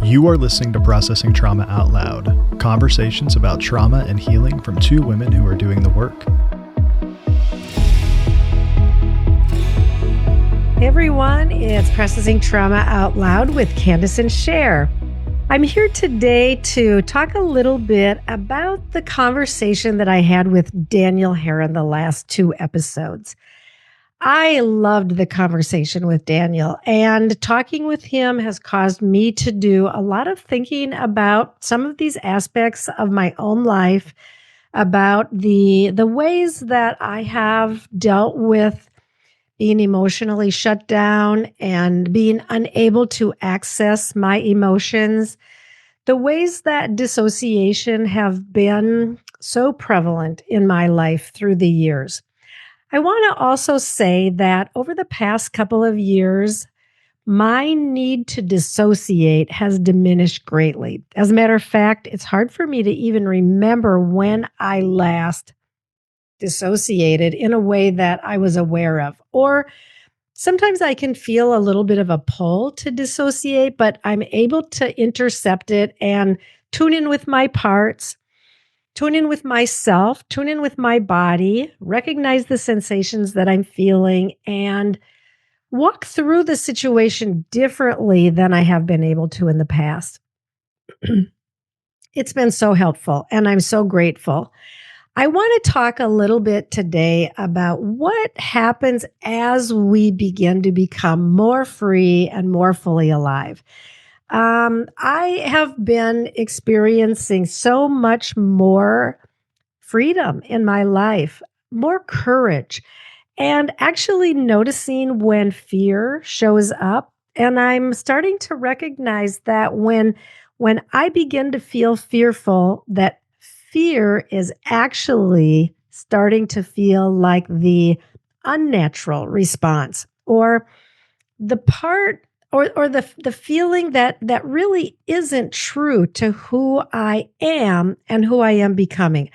You are listening to Processing Trauma Out Loud, conversations about trauma and healing from two women who are doing the work. Hey everyone, it's Processing Trauma Out Loud with Candace and Sher. I'm here today to talk a little bit about the conversation that I had with Daniel Herron the last two episodes. I loved the conversation with Daniel, and talking with him has caused me to do a lot of thinking about some of these aspects of my own life, about the ways that I have dealt with being emotionally shut down and being unable to access my emotions, the ways that dissociation have been so prevalent in my life through the years. I want to also say that over the past couple of years, my need to dissociate has diminished greatly. As a matter of fact, it's hard for me to even remember when I last dissociated in a way that I was aware of. Or sometimes I can feel a little bit of a pull to dissociate, but I'm able to intercept it and tune in with my parts, tune in with myself, tune in with my body, recognize the sensations that I'm feeling, and walk through the situation differently than I have been able to in the past. It's been so helpful, and I'm so grateful. I want to talk a little bit today about what happens as we begin to become more free and more fully alive. I have been experiencing so much more freedom in my life, more courage, and actually noticing when fear shows up. And I'm starting to recognize that when I begin to feel fearful, that fear is actually starting to feel like the unnatural response, or the part or the feeling that really isn't true to who I am and who I am becoming.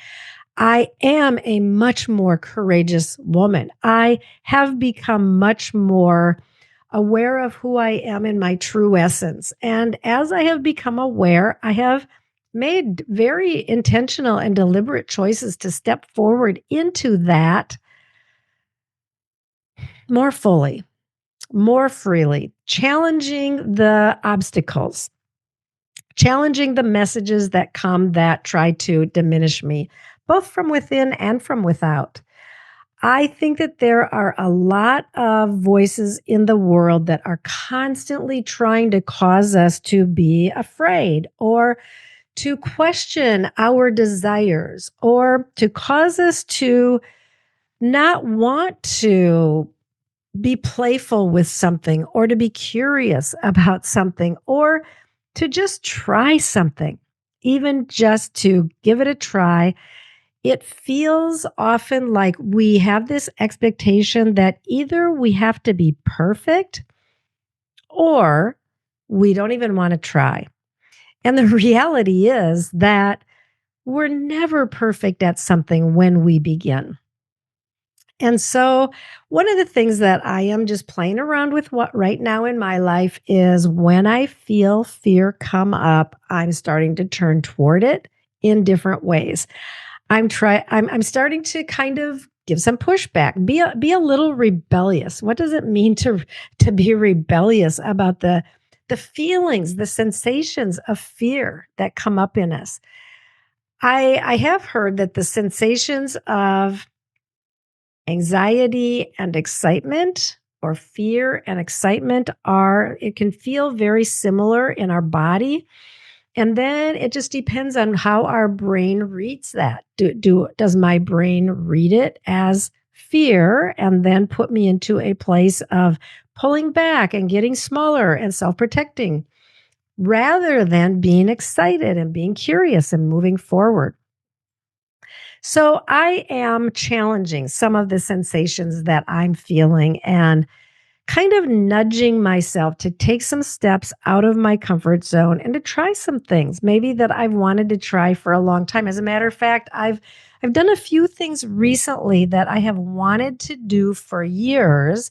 I am a much more courageous woman. I have become much more aware of who I am in my true essence. And as I have become aware, I have made very intentional and deliberate choices to step forward into that more fully, more freely, challenging the obstacles, challenging the messages that come that try to diminish me, both from within and from without. I think that there are a lot of voices in the world that are constantly trying to cause us to be afraid, or to question our desires, or to cause us to not want to be playful with something, or to be curious about something, or to just try something, even just to give it a try. It feels often like we have this expectation that either we have to be perfect or we don't even want to try. And the reality is that we're never perfect at something when we begin. And so one of the things that I am just playing around with right now in my life is when I feel fear come up, I'm starting to turn toward it in different ways. I'm starting to kind of give some pushback, be a little rebellious. What does it mean to be rebellious about the feelings, the sensations of fear that come up in us? I have heard that the sensations of anxiety and excitement, or fear and excitement, it can feel very similar in our body. And then it just depends on how our brain reads that. Does my brain read it as fear and then put me into a place of pulling back and getting smaller and self-protecting, rather than being excited and being curious and moving forward? So I am challenging some of the sensations that I'm feeling and kind of nudging myself to take some steps out of my comfort zone and to try some things maybe that I've wanted to try for a long time. As a matter of fact, I've done a few things recently that I have wanted to do for years,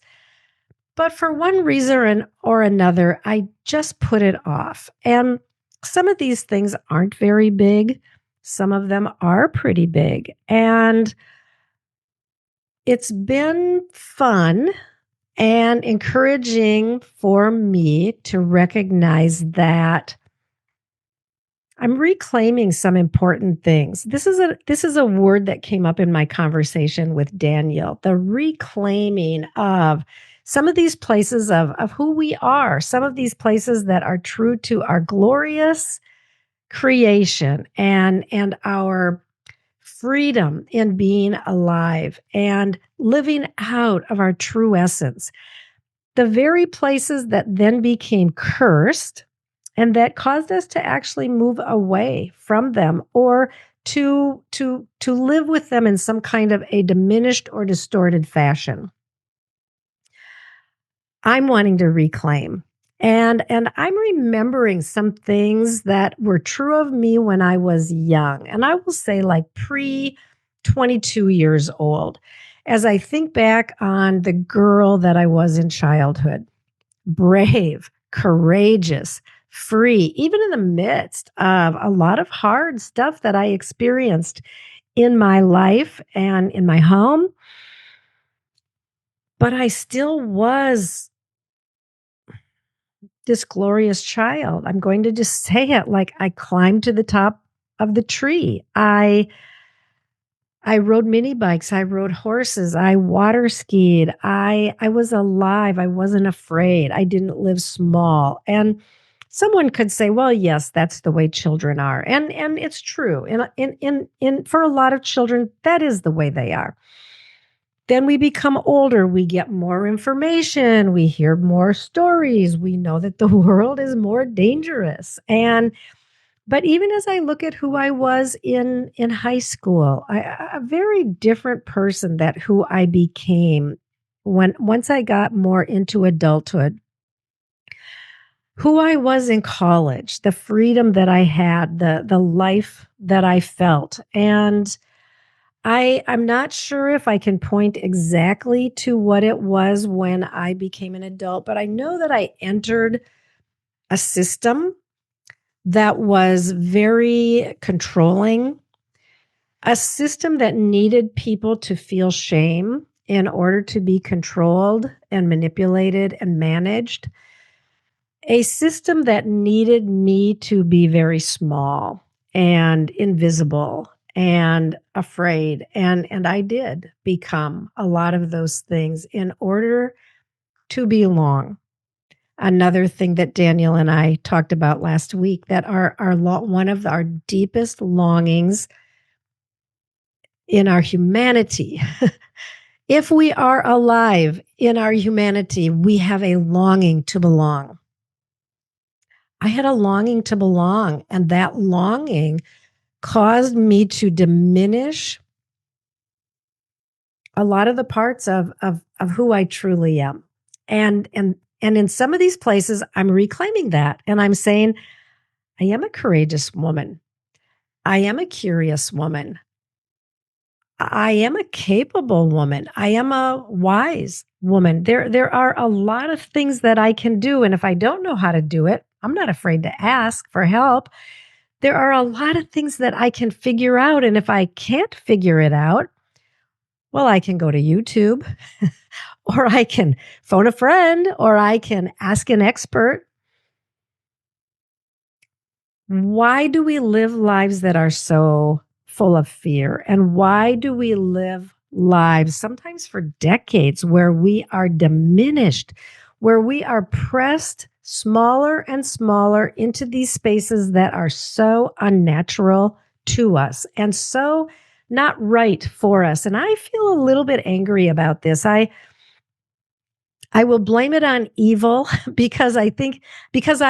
but for one reason or another, I just put it off. And some of these things aren't very big. Some of them are pretty big. And it's been fun and encouraging for me to recognize that I'm reclaiming some important things. This is a word that came up in my conversation with Daniel, the reclaiming of some of these places of who we are, some of these places that are true to our glorious creation and our freedom in being alive and living out of our true essence. The very places that then became cursed and that caused us to actually move away from them or to live with them in some kind of a diminished or distorted fashion. I'm wanting to reclaim. And I'm remembering some things that were true of me when I was young. And I will say like pre 22 years old. As I think back on the girl that I was in childhood, brave, courageous, free, even in the midst of a lot of hard stuff that I experienced in my life and in my home. But I still was this glorious child. I'm going to just say it like I climbed to the top of the tree. I rode mini bikes, I rode horses, I water skied. I was alive. I wasn't afraid. I didn't live small. And someone could say, well, yes, that's the way children are. And it's true. In for a lot of children, that is the way they are. Then we become older, we get more information, we hear more stories, we know that the world is more dangerous. And but even as I look at who I was in high school, a very different person that who I became when once I got more into adulthood, who I was in college, the freedom that I had, the life that I felt. And I'm not sure if I can point exactly to what it was when I became an adult, but I know that I entered a system that was very controlling, a system that needed people to feel shame in order to be controlled and manipulated and managed, a system that needed me to be very small and invisible and afraid. And I did become a lot of those things in order to belong. Another thing that Daniel and I talked about last week that one of our deepest longings in our humanity. If we are alive in our humanity, we have a longing to belong. I had a longing to belong, and that longing caused me to diminish a lot of the parts of who I truly am. And in some of these places, I'm reclaiming that. And I'm saying, I am a courageous woman. I am a curious woman. I am a capable woman. I am a wise woman. There are a lot of things that I can do. And if I don't know how to do it, I'm not afraid to ask for help. There are a lot of things that I can figure out. And if I can't figure it out, well, I can go to YouTube or I can phone a friend or I can ask an expert. Why do we live lives that are so full of fear? And why do we live lives, sometimes for decades, where we are diminished, where we are pressed smaller and smaller into these spaces that are so unnatural to us and so not right for us? And I feel a little bit angry about this. I will blame it on evil because I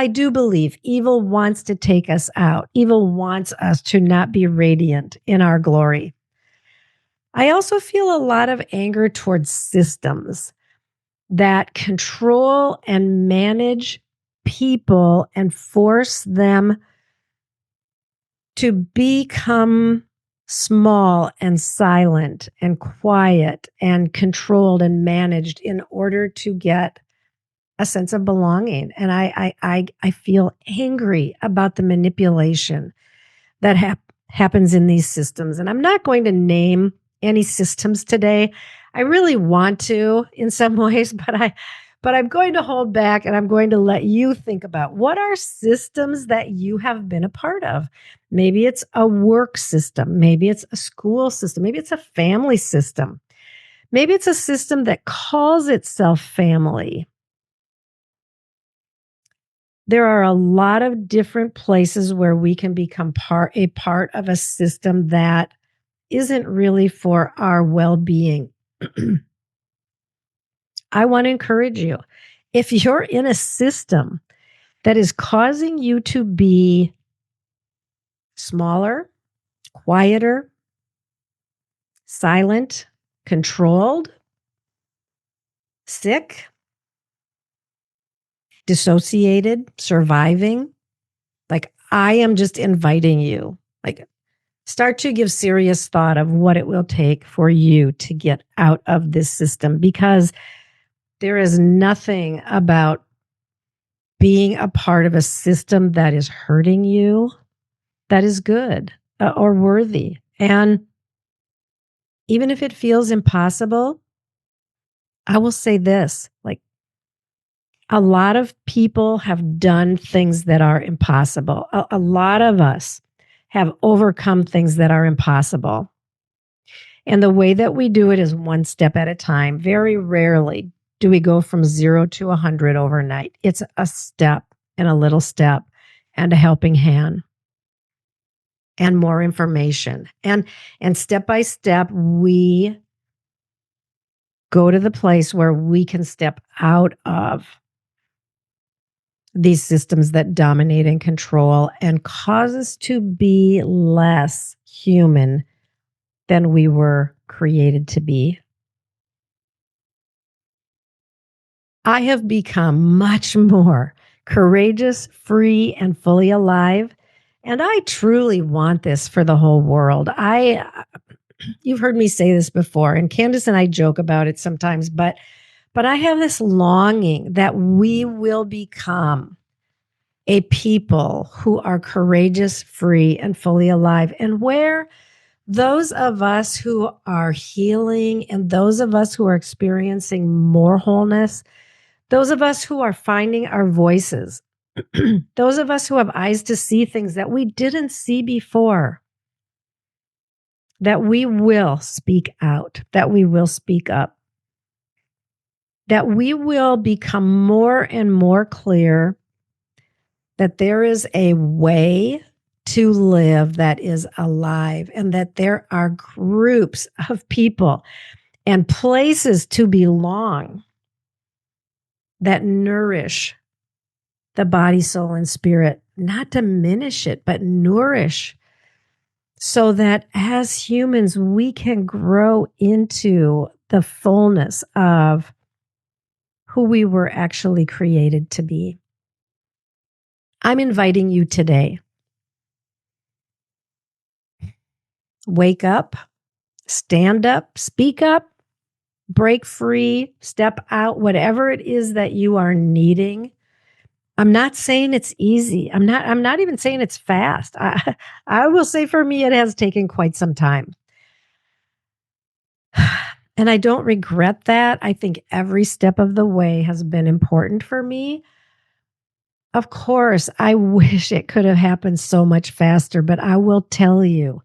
do believe evil wants to take us out. Evil wants us to not be radiant in our glory. I also feel a lot of anger towards systems that control and manage people and force them to become small and silent and quiet and controlled and managed in order to get a sense of belonging. And I feel angry about the manipulation that happens in these systems. And I'm not going to name any systems today. I really want to in some ways, but I'm going to hold back, and I'm going to let you think about what are systems that you have been a part of. Maybe it's a work system, maybe it's a school system, maybe it's a family system. Maybe it's a system that calls itself family. There are a lot of different places where we can become a part of a system that isn't really for our well-being. I want to encourage you. If you're in a system that is causing you to be smaller, quieter, silent, controlled, sick, dissociated, surviving, like, I am just inviting you, like, start to give serious thought of what it will take for you to get out of this system, because there is nothing about being a part of a system that is hurting you that is good or worthy. And even if it feels impossible, I will say this, like, a lot of people have done things that are impossible. A lot of us have overcome things that are impossible. And the way that we do it is one step at a time. Very rarely do we go from 0 to 100 overnight. It's a step and a little step and a helping hand and more information. And step by step, we go to the place where we can step out of these systems that dominate and control and cause us to be less human than we were created to be. I have become much more courageous, free, and fully alive. And I truly want this for the whole world. You've heard me say this before, and Candace and I joke about it sometimes, but I have this longing that we will become a people who are courageous, free, and fully alive, and where those of us who are healing and those of us who are experiencing more wholeness, those of us who are finding our voices, those of us who have eyes to see things that we didn't see before, that we will speak out, that we will speak up, that we will become more and more clear that there is a way to live that is alive, and that there are groups of people and places to belong that nourish the body, soul, and spirit, not diminish it, but nourish, so that as humans, we can grow into the fullness of who we were actually created to be. I'm inviting you today. Wake up, stand up, speak up, break free, step out, whatever it is that you are needing. I'm not saying it's easy. I'm not even saying it's fast. I will say for me, it has taken quite some time. And I don't regret that. I think every step of the way has been important for me. Of course, I wish it could have happened so much faster, but I will tell you,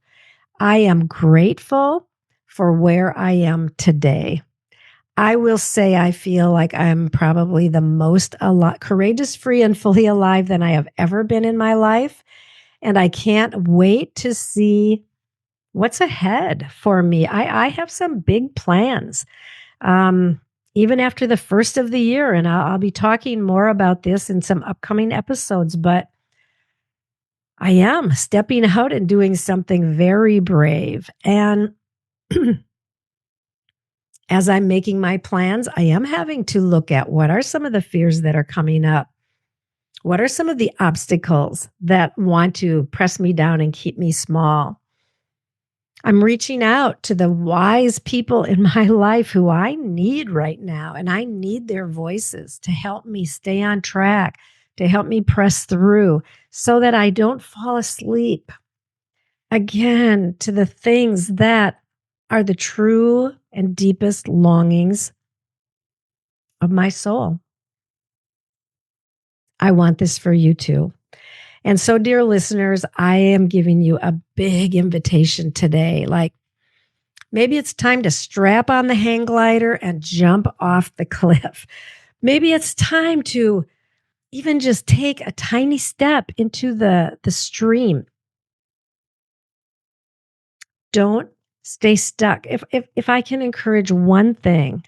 I am grateful for where I am today. I will say I feel like I'm probably the most courageous, free, and fully alive than I have ever been in my life. And I can't wait to see what's ahead for me. I have some big plans, even after the first of the year. And I'll be talking more about this in some upcoming episodes. But I am stepping out and doing something very brave. And as I'm making my plans, I am having to look at what are some of the fears that are coming up. What are some of the obstacles that want to press me down and keep me small? I'm reaching out to the wise people in my life who I need right now, and I need their voices to help me stay on track, to help me press through so that I don't fall asleep. Again, to the things that are the true and deepest longings of my soul. I want this for you too. And so, dear listeners, I am giving you a big invitation today. Like, maybe it's time to strap on the hang glider and jump off the cliff. Maybe it's time to even just take a tiny step into the stream. Don't stay stuck. If I can encourage one thing,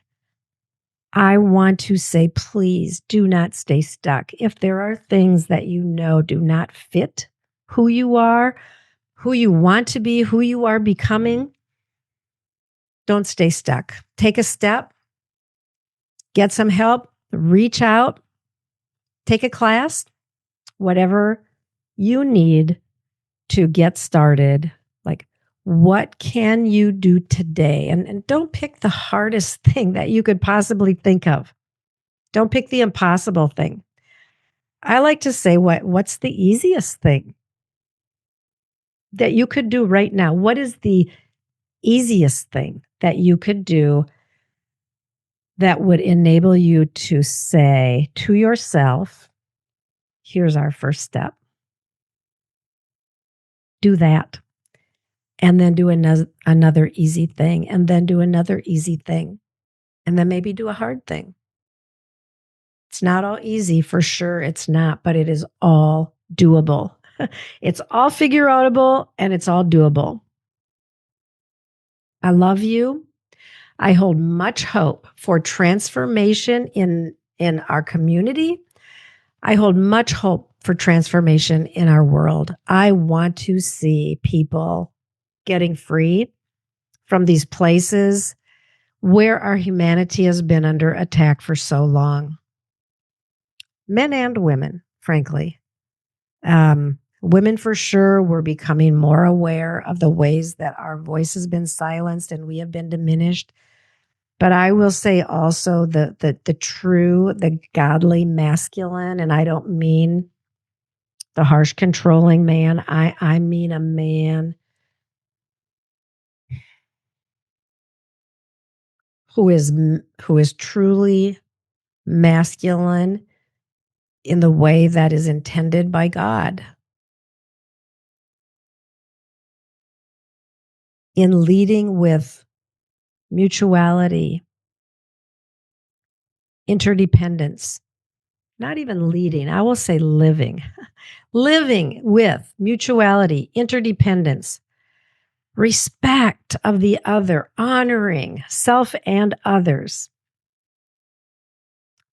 I want to say, please do not stay stuck. If there are things that you know do not fit who you are, who you want to be, who you are becoming, don't stay stuck. Take a step, get some help, reach out, take a class, whatever you need to get started. Like, what can you do today? And don't pick the hardest thing that you could possibly think of. Don't pick the impossible thing. I like to say, what's the easiest thing that you could do right now? What is the easiest thing that you could do that would enable you to say to yourself, here's our first step. Do that. And then do another easy thing. And then do another easy thing. And then maybe do a hard thing. It's not all easy, for sure. It's not, but it is all doable. It's all figure outable and it's all doable. I love you. I hold much hope for transformation in our community. I hold much hope for transformation in our world. I want to see people getting free from these places where our humanity has been under attack for so long. Men and women, frankly. Women for sure were becoming more aware of the ways that our voice has been silenced and we have been diminished. But I will say also the true, the godly masculine, and I don't mean the harsh, controlling man. I mean a man who is truly masculine in the way that is intended by God. In leading with mutuality, interdependence, not even leading, I will say living. Living with mutuality, interdependence, respect of the other, honoring self and others.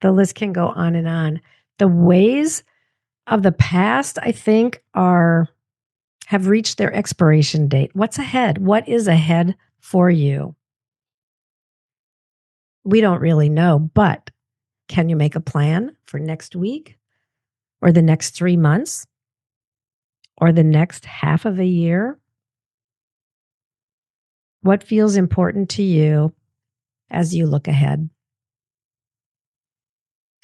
The list can go on and on. The ways of the past, I think, have reached their expiration date. What's ahead? What is ahead for you? We don't really know, but can you make a plan for next week or the next 3 months or the next half of a year? What feels important to you as you look ahead?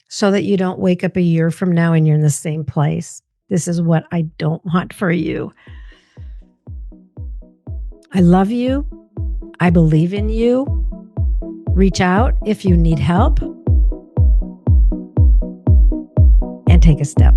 So that you don't wake up a year from now and you're in the same place. This is what I don't want for you. I love you. I believe in you. Reach out if you need help and take a step.